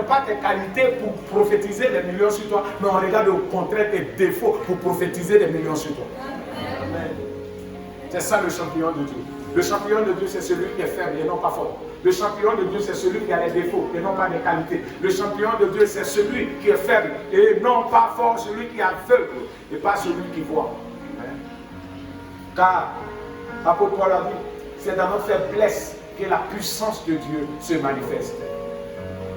pas tes qualités pour prophétiser des millions sur toi, mais on regarde au contraire tes défauts pour prophétiser des millions sur toi. Amen. C'est ça le champignon de Dieu. Le champignon de Dieu, c'est celui qui est faible et non pas fort. Le champignon de Dieu, c'est celui qui a les défauts et non pas les qualités. Le champignon de Dieu, c'est celui qui est faible et non pas fort, celui qui est aveugle et pas celui qui voit. Car, l'apôtre Paul a dit, c'est dans notre faiblesse que la puissance de Dieu se manifeste.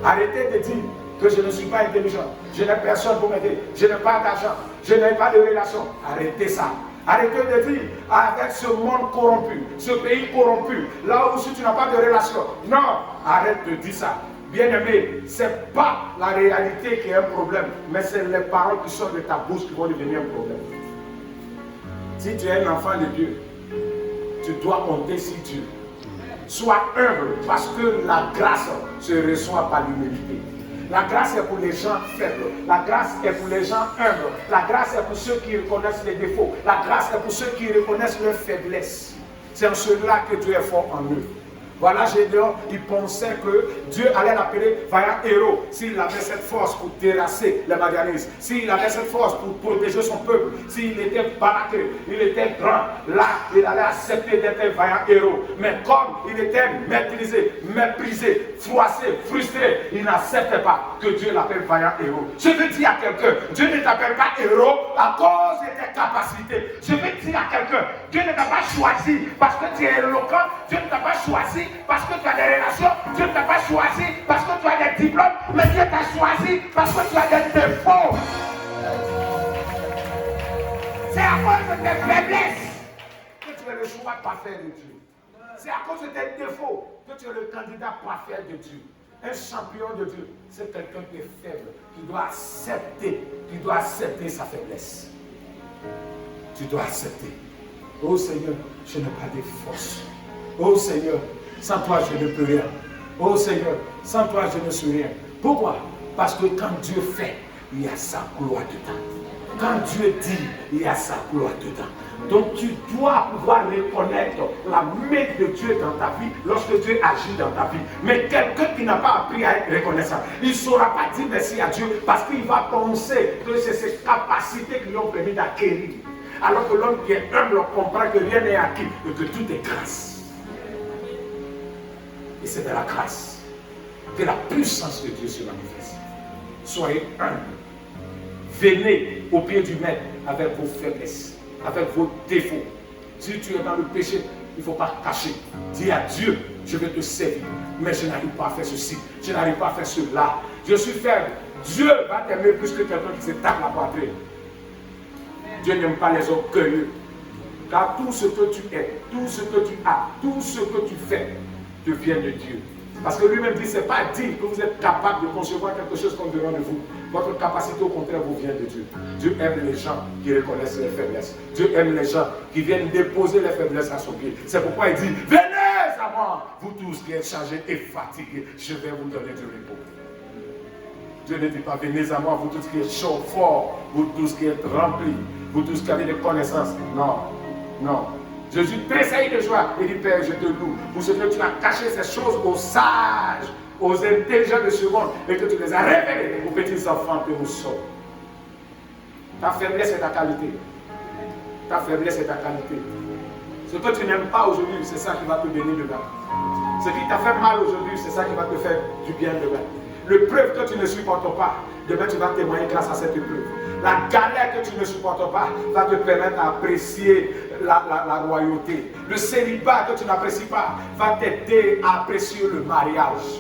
Arrêtez de dire que je ne suis pas intelligent, je n'ai personne pour m'aider, je n'ai pas d'argent, je n'ai pas de relation. Arrêtez ça. Arrêtez de dire avec ce monde corrompu, ce pays corrompu, là où si tu n'as pas de relation. Non, arrête de dire ça. Bien-aimé, ce n'est pas la réalité qui est un problème, mais c'est les paroles qui sortent de ta bouche qui vont devenir un problème. Si tu es un enfant de Dieu, tu dois compter sur Dieu. Sois humble parce que la grâce se reçoit par l'humilité. La grâce est pour les gens faibles. La grâce est pour les gens humbles. La grâce est pour ceux qui reconnaissent les défauts. La grâce est pour ceux qui reconnaissent leurs faiblesses. C'est en cela que Dieu est fort en eux. Voilà, Gédéon, il pensait que Dieu allait l'appeler vaillant héros s'il avait cette force pour terrasser les Madianistes, s'il avait cette force pour protéger son peuple, s'il était baraqué, il était grand. Là, il allait accepter d'être un vaillant héros. Mais comme il était maîtrisé, méprisé, froissé, frustré, il n'acceptait pas que Dieu l'appelle vaillant héros. Je veux dire à quelqu'un, Dieu ne t'appelle pas héros à cause de tes capacités. Je veux dire à quelqu'un, Dieu ne t'a pas choisi parce que tu es éloquent, Dieu ne t'a pas choisi parce que tu as des relations, Dieu ne t'a pas choisi parce que tu as des diplômes, mais Dieu t'a choisi parce que tu as des défauts. C'est à cause de tes faiblesses que tu es le choix parfait de Dieu. C'est à cause de tes défauts que tu es le candidat parfait de Dieu. Un champion de Dieu, c'est quelqu'un qui est faible, qui doit accepter sa faiblesse. Tu dois accepter. Oh Seigneur, je n'ai pas de force. Oh Seigneur, sans toi je ne peux rien. Oh Seigneur, sans toi je ne suis rien. Pourquoi? Parce que quand Dieu fait, il y a sa gloire dedans. Quand Dieu dit, il y a sa gloire dedans. Donc tu dois pouvoir reconnaître la main de Dieu dans ta vie lorsque Dieu agit dans ta vie. Mais quelqu'un qui n'a pas appris à être reconnaissant, il ne saura pas dire merci à Dieu parce qu'il va penser que c'est ses capacités qui lui ont permis d'acquérir. Alors que l'homme qui est humble comprend que rien n'est acquis et que tout est grâce. Et c'est de la grâce que la puissance de Dieu se manifeste. Soyez humbles. Venez au pied du maître avec vos faiblesses, avec vos défauts. Si tu es dans le péché, il ne faut pas cacher. Dis à Dieu, je vais te servir, mais je n'arrive pas à faire ceci, je n'arrive pas à faire cela. Je suis faible. Dieu va t'aimer plus que quelqu'un qui se tape la poitrine. Dieu n'aime pas les orgueilleux. Car tout ce que tu es, tout ce que tu as, tout ce que tu fais, te vient de Dieu. Parce que lui-même dit, ce n'est pas dit que vous êtes capable de concevoir quelque chose comme devant de vous. Votre capacité au contraire vous vient de Dieu. Dieu aime les gens qui reconnaissent les faiblesses. Dieu aime les gens qui viennent déposer les faiblesses à son pied. C'est pourquoi il dit, venez à moi, vous tous qui êtes chargés et fatigués, je vais vous donner du repos. Dieu ne dit pas, venez à moi, vous tous qui êtes chauds, forts, vous tous qui êtes remplis, vous tous qui avez des connaissances. Non, non. Jésus tressaille de joie. Il dit, Père, je te loue. Pour ce que tu as caché ces choses aux sages, aux intelligents de ce monde, et que tu les as révélés aux petits enfants que nous sommes. Ta faiblesse est ta qualité. Ta faiblesse est ta qualité. Ce que tu n'aimes pas aujourd'hui, c'est ça qui va te bénir demain. Ce qui t'a fait mal aujourd'hui, c'est ça qui va te faire du bien demain. L'épreuve que tu ne supportes pas, demain tu vas témoigner grâce à cette épreuve. La galère que tu ne supportes pas va te permettre d'apprécier la royauté. Le célibat que tu n'apprécies pas va t'aider à apprécier le mariage.